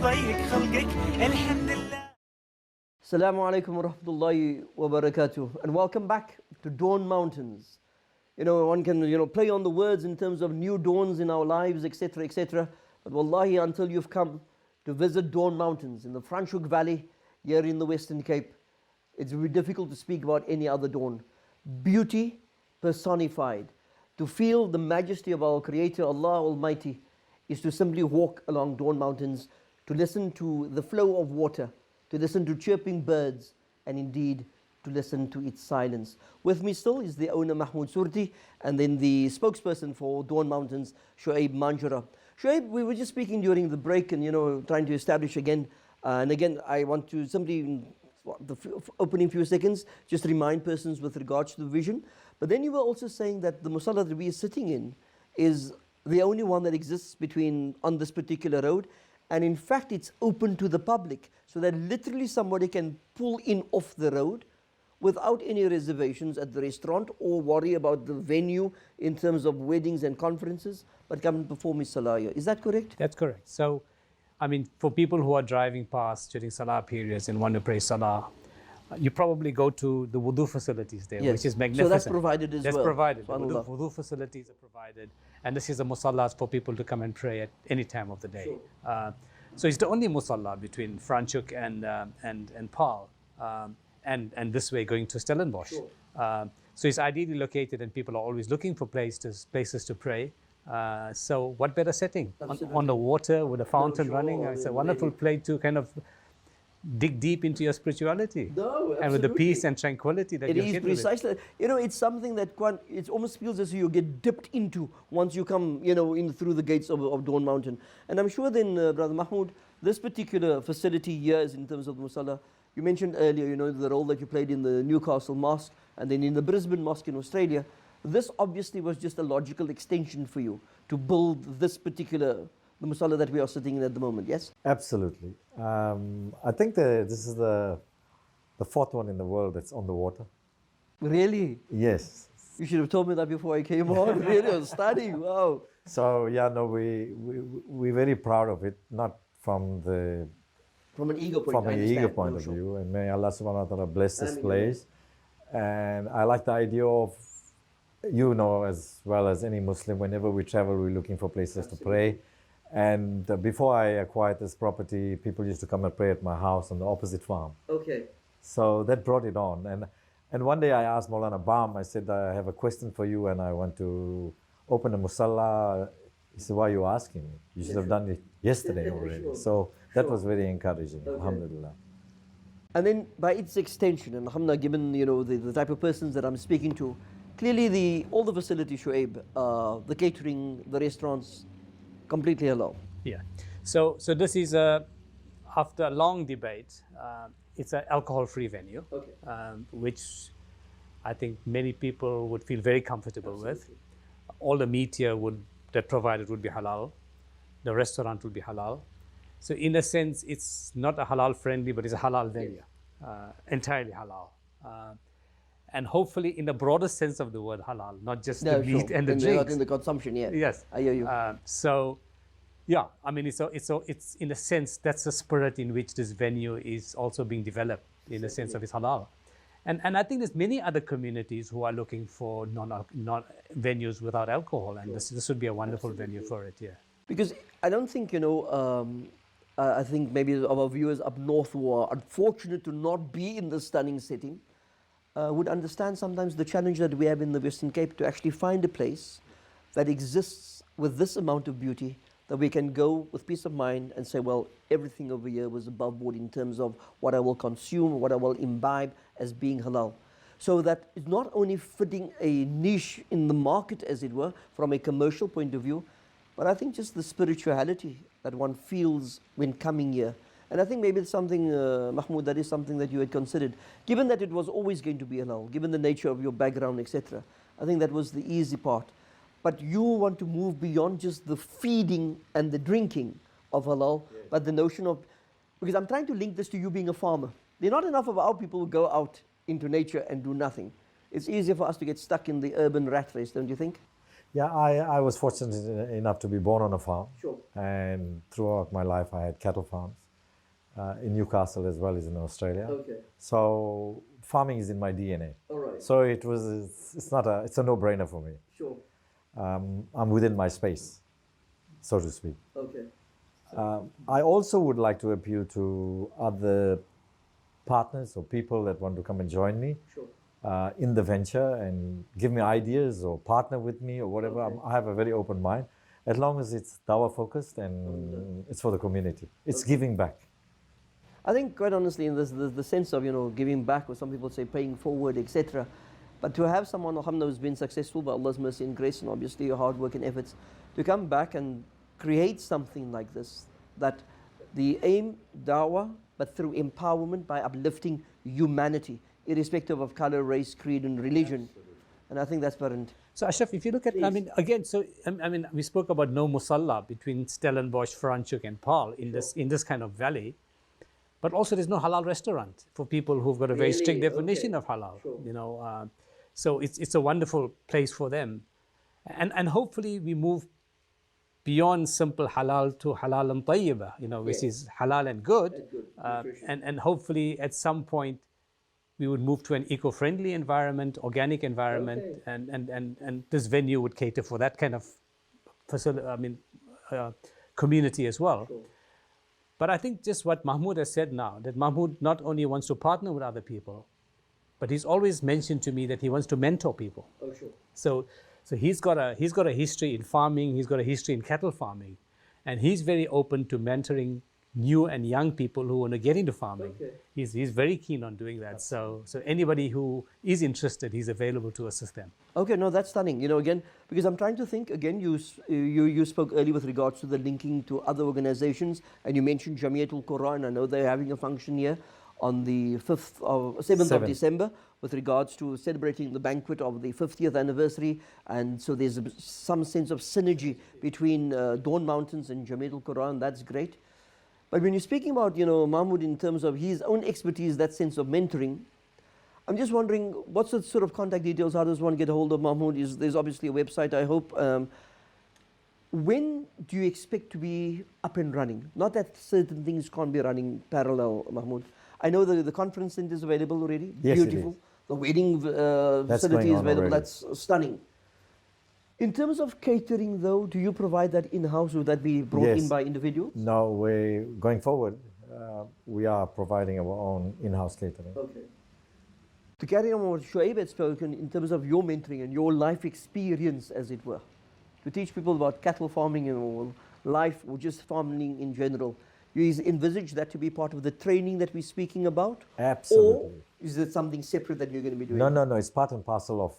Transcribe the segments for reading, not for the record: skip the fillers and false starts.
ضيق خلقك الحمد لله. Assalamu alaikum wa rahmatullahi wa barakatuh, and welcome back to Dawn Mountains. One can play on the words in terms of new dawns in our lives, etc., etc. But wallahi, until you've come to visit Dawn Mountains in the Franschhoek Valley here in the Western Cape, it's very difficult to speak about any other dawn. Beauty personified. To feel the majesty of our Creator, Allah Almighty, is to simply walk along Dawn Mountains, to listen to the flow of water, to listen to chirping birds, and indeed to listen to its silence. With me still is the owner Mahmoud Surti, and then the spokesperson for Dawn Mountains, Shoaib Manjura. Shoaib, we were just speaking during the break and trying to establish again, and again I want to simply in the opening few seconds just remind persons with regards to the vision. But then you were also saying that the musalla that we are sitting in is the only one that exists on this particular road, and in fact it's open to the public, so that literally somebody can pull in off the road without any reservations at the restaurant or worry about the venue in terms of weddings and conferences, but come and perform his salah here. Is that correct? That's correct. So, for people who are driving past during salah periods and want to pray salah, you probably go to the wudu facilities there, yes, which is magnificent. So that's provided as well. That's provided. The wudu facilities are provided. And this is a musallas for people to come and pray at any time of the day. Sure. So it's the only musalla between Franschhoek and Paarl, and this way going to Stellenbosch. Sure. So it's ideally located, and people are always looking for places to pray. So what better setting on the water with a fountain running? It's a wonderful place to kind of dig deep into your spirituality, and with the peace and tranquility that you get. It is precisely. It's something that it almost feels as if you get dipped into once you come, in through the gates of Dawn Mountain. And I'm sure then, Brother Mahmoud, this particular facility here is in terms of the musalla. You mentioned earlier, the role that you played in the Newcastle Mosque and then in the Brisbane Mosque in Australia. This obviously was just a logical extension for you to build this particular the musalla that we are sitting in at the moment, yes? Absolutely. I think this is the fourth one in the world that's on the water. Really? Yes. You should have told me that before I came on. Really, I was studying. Wow. So we're very proud of it, not from an ego point of view. And may Allah subhanahu wa ta'ala bless this place. And I like the idea of, as well as any Muslim, whenever we travel, we're looking for places to pray. And before I acquired this property, people used to come and pray at my house on the opposite farm. Okay. So that brought it on. And one day I asked Maulana Bam, I said, I have a question for you and I want to open a musalla. He said, why are you asking me? You should have done it yesterday already. Sure. So that was very encouraging, okay. Alhamdulillah. And then by its extension, and alhamdulillah, given the type of persons that I'm speaking to, clearly all the facilities, Shoaib, the catering, the restaurants, completely halal. Yeah. So this is after a long debate, it's an alcohol-free venue, okay. Which I think many people would feel very comfortable with. All the meat here that provided would be halal. The restaurant will be halal. So in a sense, it's not a halal-friendly, but it's a halal venue, entirely halal. And hopefully in the broader sense of the word halal, not just the meat and the drinks. Not in the consumption, yeah. Yes. I hear you. It's in a sense, that's the spirit in which this venue is also being developed, in the sense of its halal. And I think there's many other communities who are looking for non venues without alcohol, and this would be a wonderful venue for it, yeah. Because I don't think, I think maybe our viewers up north who are unfortunate to not be in this stunning setting, would understand sometimes the challenge that we have in the Western Cape to actually find a place that exists with this amount of beauty that we can go with peace of mind and say, well, everything over here was above board in terms of what I will consume, what I will imbibe as being halal. So that it's not only fitting a niche in the market, as it were, from a commercial point of view, but I think just the spirituality that one feels when coming here. And I think maybe it's something, Mahmoud, that is something that you had considered. Given that it was always going to be halal, given the nature of your background, etc., I think that was the easy part. But you want to move beyond just the feeding and the drinking of halal, yes. But the notion of, because I'm trying to link this to you being a farmer. There are not enough of our people who go out into nature and do nothing. It's easier for us to get stuck in the urban rat race, don't you think? Yeah, I was fortunate enough to be born on a farm. Sure. And throughout my life, I had cattle farms in Newcastle as well as in Australia. Okay. So farming is in my DNA. All right. So it's a no-brainer for me. Sure. I'm within my space, so to speak. Okay. I also would like to appeal to other partners or people that want to come and join me. Sure. In the venture and give me ideas or partner with me or whatever. Okay. I have a very open mind, as long as it's dawah focused and it's for the community. It's giving back. I think, quite honestly, in this, the sense of, giving back, or some people say paying forward, etc. But to have someone, alhamdulillah, who's been successful by Allah's mercy and grace, and obviously your hard work and efforts, to come back and create something like this, that the aim, dawah, but through empowerment by uplifting humanity, irrespective of color, race, creed, and religion. Absolutely. And I think that's important. So Ashraf, if you look at, we spoke about no musalla between Stellenbosch, Franschhoek and Paarl in this kind of valley, but also there's no halal restaurant for people who've got a very strict definition of halal. Sure. So it's a wonderful place for them, and hopefully we move beyond simple halal to halal and tayyiba, which is halal and good, and hopefully at some point we would move to an eco-friendly environment, organic environment, and this venue would cater for that kind of community as well. Sure. But I think just what Mahmoud has said now, that Mahmoud not only wants to partner with other people, but he's always mentioned to me that he wants to mentor people. Oh, sure. So he's got a history in farming, he's got a history in cattle farming, and he's very open to mentoring new and young people who want to get into farming. Okay. He's very keen on doing that. So anybody who is interested, he's available to assist them. Okay, no, that's stunning. Again, because I'm trying to think, again, you spoke earlier with regards to the linking to other organizations, and you mentioned Jamiatul Quran. I know they're having a function here on the 7th of December with regards to celebrating the banquet of the 50th anniversary. And so there's some sense of synergy between Dawn Mountains and Jamiatul Quran. That's great. But when you're speaking about, Mahmoud, in terms of his own expertise, that sense of mentoring, I'm just wondering, what's the sort of contact details? How does one get a hold of Mahmoud? There's obviously a website, I hope. When do you expect to be up and running? Not that certain things can't be running parallel, Mahmoud. I know that the conference center is available already. Yes, beautiful. it is. The wedding facility is available. That's stunning. In terms of catering, though, do you provide that in-house? Would that be brought in by individuals? No, going forward, we are providing our own in-house catering. Okay. To carry on what Shoaib had spoken in terms of your mentoring and your life experience, as it were, to teach people about cattle farming and life or just farming in general, you envisage that to be part of the training that we're speaking about? Absolutely. Or is it something separate that you're going to be doing? No, it's part and parcel of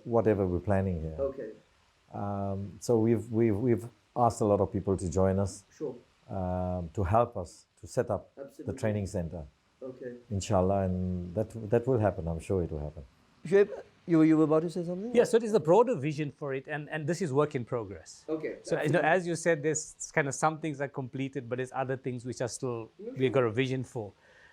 whatever we're planning here. Okay. So we've asked a lot of people to join us. Sure. To help us to set up the training center. Okay. Inshallah, and that will happen. I'm sure it will happen. Shoaib, you were about to say something? Yeah, so there's a broader vision for it, and this is work in progress. Okay. So as you said, there's kind of some things are completed, but there's other things which are still, we've got a vision for.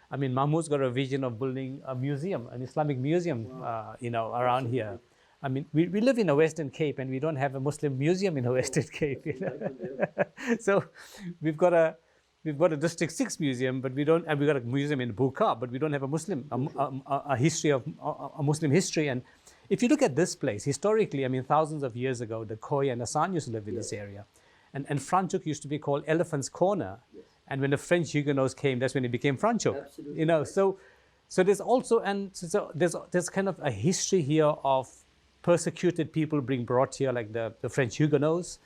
I mean, Mahmoud's got a vision of building a museum, an Islamic museum, around here. I mean, we live in a Western Cape and we don't have a Muslim museum in a Western Cape. So we've got a District 6 museum, but we don't. And we've got a museum in Buka, but we don't have a Muslim a history of a Muslim history. And if you look at this place historically, I mean, thousands of years ago, the Khoi and Hassan used to live in this area, and Franschhoek used to be called Elephant's Corner. Yes. And when the French Huguenots came, that's when it became Franschhoek. Absolutely. So there's also there's kind of a history here of persecuted people being brought here, like the French Huguenots,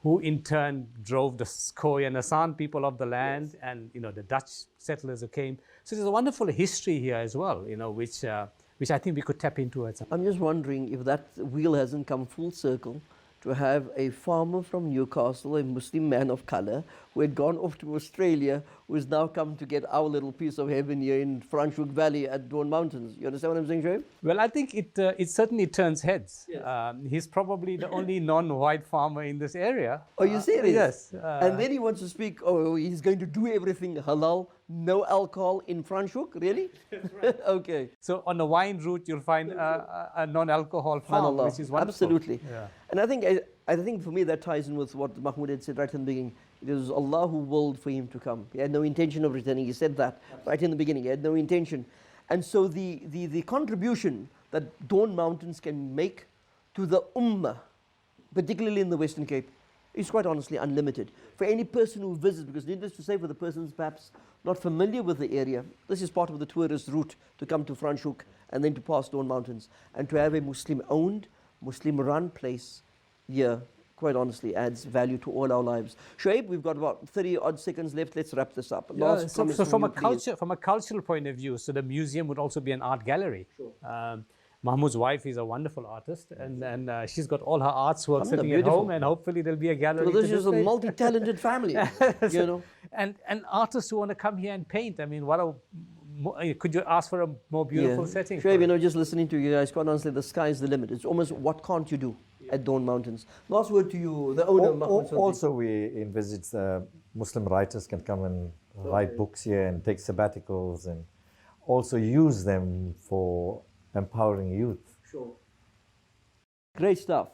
who in turn drove the Khoi and Hassan people of the land, and the Dutch settlers who came. So there's a wonderful history here as well, which I think we could tap into at some. I'm just wondering if that wheel hasn't come full circle to have a farmer from Newcastle, a Muslim man of color, who had gone off to Australia, who has now come to get our little piece of heaven here in Franschhoek Valley at Dawn Mountains. You understand what I'm saying, Shoaib? Well, I think it certainly turns heads. Yes. He's probably the only non-white farmer in this area. Are you serious? Yes. And then he wants to speak, he's going to do everything halal, no alcohol in Franschhoek? Really? Okay. So on the wine route, you'll find a non-alcohol farm, Subhanallah. which is wonderful. Absolutely. Yeah. And I think for me that ties in with what Mahmoud had said right in the beginning. It was Allah who willed for him to come. He had no intention of returning. He said that right in the beginning. He had no intention. And so the contribution that Dawn Mountains can make to the Ummah, particularly in the Western Cape, is quite honestly unlimited. For any person who visits, because needless to say, for the persons perhaps not familiar with the area, this is part of the tourist route to come to Franschhoek and then to pass Dawn Mountains. And to have a Muslim-owned, Muslim-run place here, quite honestly, adds value to all our lives. Shoaib, we've got about 30 odd seconds left. Let's wrap this up. Yeah, so from a cultural point of view, so the museum would also be an art gallery. Sure. Mahmoud's wife is a wonderful artist, and she's got all her art's work sitting at beautiful. home, and hopefully there'll be a gallery. So this is a multi-talented family, you know. And artists who want to come here and paint. I mean, could you ask for a more beautiful setting? Shoaib, you know, just listening to you guys, quite honestly, the sky's the limit. It's almost what can't you do at Dawn Mountains. Last word to you, the owner. Also, we envisage Muslim writers can come and write books here and take sabbaticals and also use them for empowering youth. Sure. Great stuff.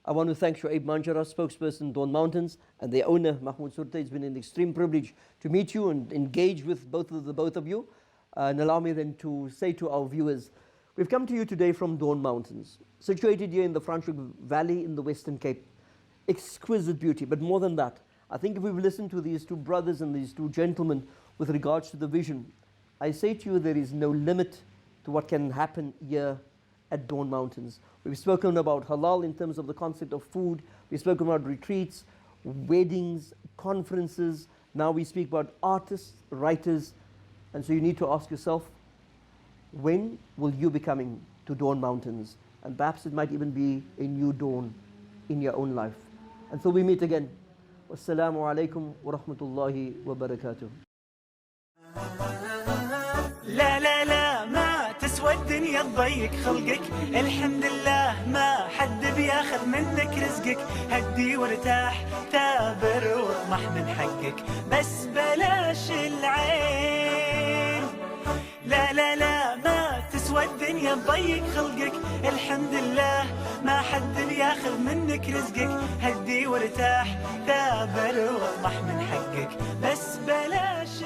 I want to thank Shoaib Manjara, spokesperson Dawn Mountains, and their owner Mahmoud Surte. It's been an extreme privilege to meet you and engage with both of you. And allow me then to say to our viewers, we've come to you today from Dawn Mountains, situated here in the Franschhoek Valley in the Western Cape. Exquisite beauty, but more than that, I think if we've listened to these two brothers and these two gentlemen with regards to the vision, I say to you there is no limit to what can happen here at Dawn Mountains. We've spoken about halal in terms of the concept of food. We've spoken about retreats, weddings, conferences. Now we speak about artists, writers. And so you need to ask yourself, when will you be coming to Dawn Mountains? And perhaps it might even be a new dawn in your own life. Until we meet again. Wassalamu alaikum wa rahmatullahi wa barakatuh. لا لا لا ما تسوى الدنيا تضيق خلقك الحمد لله ما حد بياخذ منك رزقك هدي وارتاح ثابر واطمح من حقك بس بلاش العين لا لا لا ما تسوى الدنيا تضيق خلقك الحمد لله ما حد بياخذ منك رزقك هدي وارتاح ثابر واطمح من حقك بس بلاش